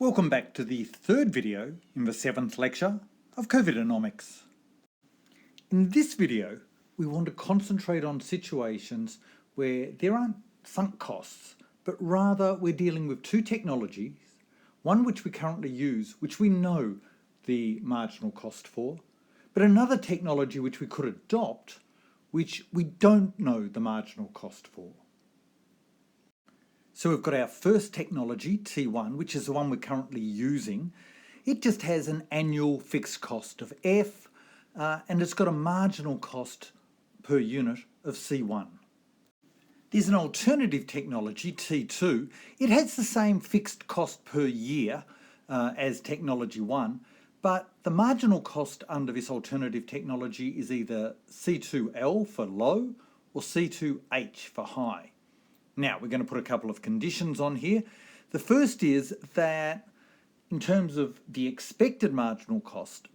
Welcome back to the third video in the 7th lecture of Covidenomics. In this video, we want to concentrate on situations where there aren't sunk costs, but rather we're dealing with two technologies, one which we currently use, which we know the marginal cost for, but another technology which we could adopt, which we don't know the marginal cost for. So we've got our first technology, T1, which is the one we're currently using. It just has an annual fixed cost of F, and it's got a marginal cost per unit of C1. There's an alternative technology, T2. It has the same fixed cost per year as technology 1, but the marginal cost under this alternative technology is either C2L for low or C2H for high. Now, we're going to put a couple of conditions on here. The first is that in terms of the expected marginal cost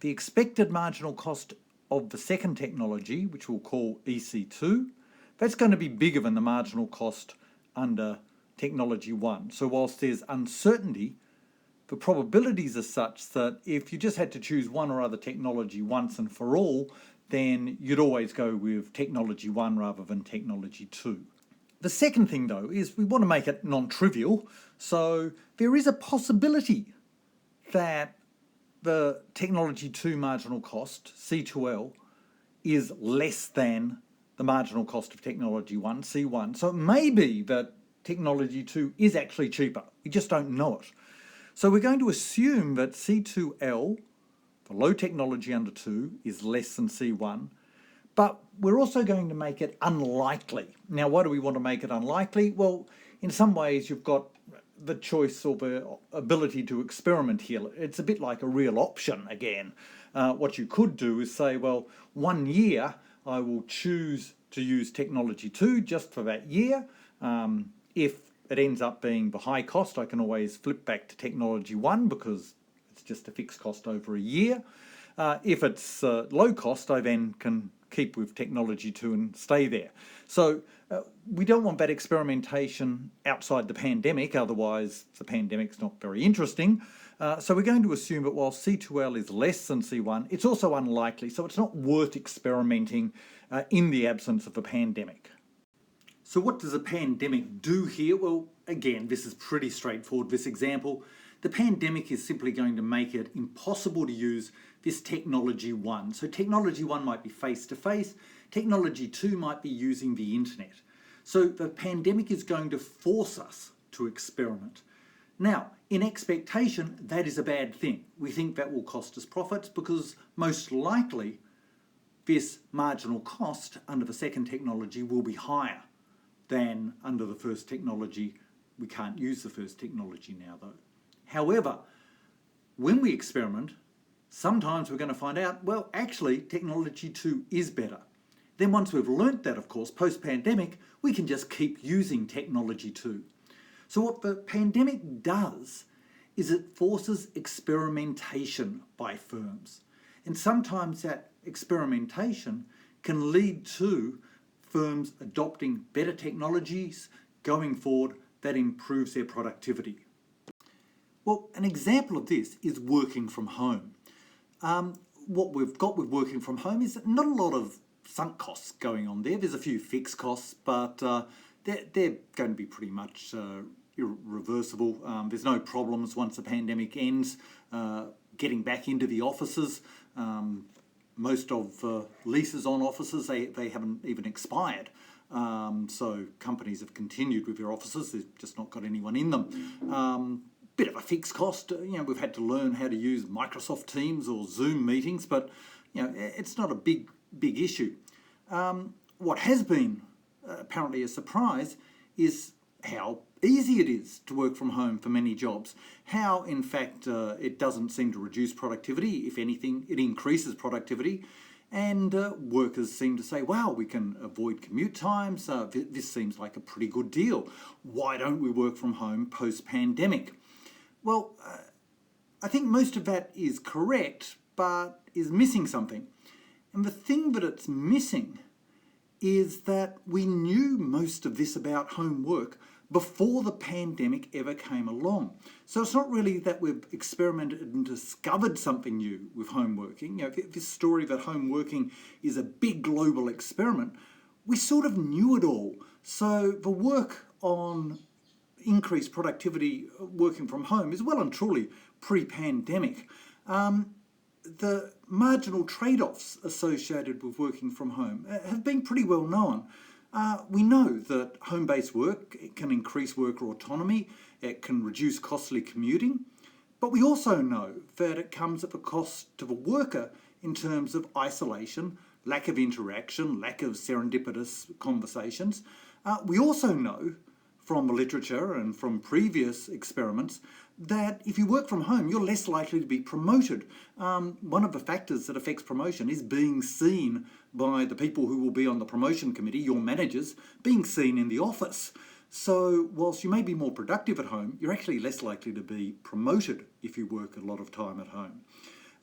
of the second technology, which we'll call EC2, that's going to be bigger than the marginal cost under technology 1. So whilst there's uncertainty, the probabilities are such that if you just had to choose one or other technology once and for all, then you'd always go with technology 1 rather than technology 2. The second thing, though, is we want to make it non-trivial, so there is a possibility that the technology 2 marginal cost, C2L, is less than the marginal cost of technology 1, C1. So it may be that technology 2 is actually cheaper. We just don't know it. So we're going to assume that C2L, for low technology under 2, is less than C1. But we're also going to make it unlikely. Now, why do we want to make it unlikely? Well, in some ways, you've got the choice or the ability to experiment here. It's a bit like a real option again. What you could do is say, well, 1 year I will choose to use technology 2 just for that year. If it ends up being the high cost, I can always flip back to technology 1 because it's just a fixed cost over a year. If it's low cost, I then can keep with technology 2 and stay there. So we don't want that experimentation outside the pandemic, otherwise the pandemic's not very interesting. So we're going to assume that while C2L is less than C1, it's also unlikely, so it's not worth experimenting in the absence of a pandemic. So what does a pandemic do here? Well, again, this is pretty straightforward, this example. The pandemic is simply going to make it impossible to use this technology 1. So technology 1 might be face-to-face, technology 2 might be using the internet. So the pandemic is going to force us to experiment. Now, in expectation, that is a bad thing. We think that will cost us profits because most likely this marginal cost under the second technology will be higher than under the first technology. We can't use the first technology now though. However, when we experiment, sometimes we're going to find out, well, actually, technology 2 is better. Then once we've learnt that, of course, post-pandemic, we can just keep using technology 2. So what the pandemic does is it forces experimentation by firms. And sometimes that experimentation can lead to firms adopting better technologies going forward that improves their productivity. Well, an example of this is working from home. What we've got with working from home is not a lot of sunk costs going on there. There's a few fixed costs, but they're going to be pretty much irreversible. There's no problems once the pandemic ends getting back into the offices. Most of leases on offices, they haven't even expired. So companies have continued with their offices. They've just not got anyone in them. Bit of a fixed cost. We've had to learn how to use Microsoft Teams or Zoom meetings, but it's not a big issue. What has been apparently a surprise is how easy it is to work from home for many jobs. How, in fact, it doesn't seem to reduce productivity. If anything, it increases productivity. And workers seem to say, wow, we can avoid commute times. This seems like a pretty good deal. Why don't we work from home post-pandemic? Well, I think most of that is correct, but is missing something. And the thing that it's missing is that we knew most of this about home work before the pandemic ever came along. So it's not really that we've experimented and discovered something new with home working. If this story that home working is a big global experiment, we sort of knew it all. So the work on increased productivity working from home is well and truly pre-pandemic. The marginal trade-offs associated with working from home have been pretty well known. We know that home-based work can increase worker autonomy, it can reduce costly commuting, but we also know that it comes at the cost to the worker in terms of isolation, lack of interaction, lack of serendipitous conversations. We also know from the literature and from previous experiments that if you work from home, you're less likely to be promoted. One of the factors that affects promotion is being seen by the people who will be on the promotion committee, your managers, being seen in the office. So whilst you may be more productive at home, you're actually less likely to be promoted if you work a lot of time at home.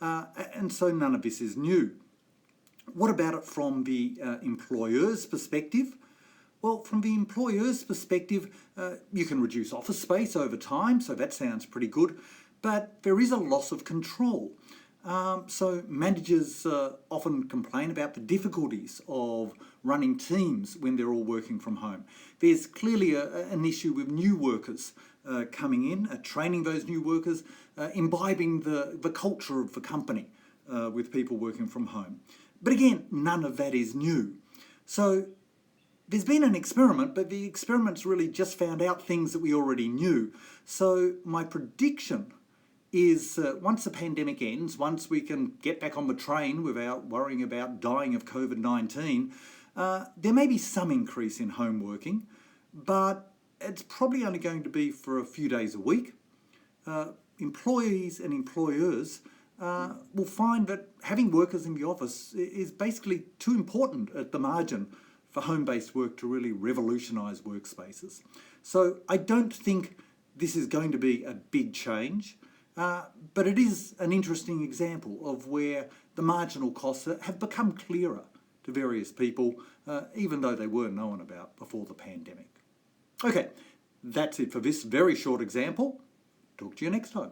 And so none of this is new. What about it from the employer's perspective? Well, from the employer's perspective, you can reduce office space over time, so that sounds pretty good, but there is a loss of control. So managers often complain about the difficulties of running teams when they're all working from home. There's clearly an issue with new workers coming in, training those new workers, imbibing the culture of the company with people working from home. But again, none of that is new. So there's been an experiment, but the experiment's really just found out things that we already knew. So my prediction is once the pandemic ends, once we can get back on the train without worrying about dying of COVID-19, there may be some increase in home working, but it's probably only going to be for a few days a week. Employees and employers will find that having workers in the office is basically too important at the margin for home-based work to really revolutionise workspaces. So I don't think this is going to be a big change, but it is an interesting example of where the marginal costs have become clearer to various people, even though they were known about before the pandemic. Okay, that's it for this very short example. Talk to you next time.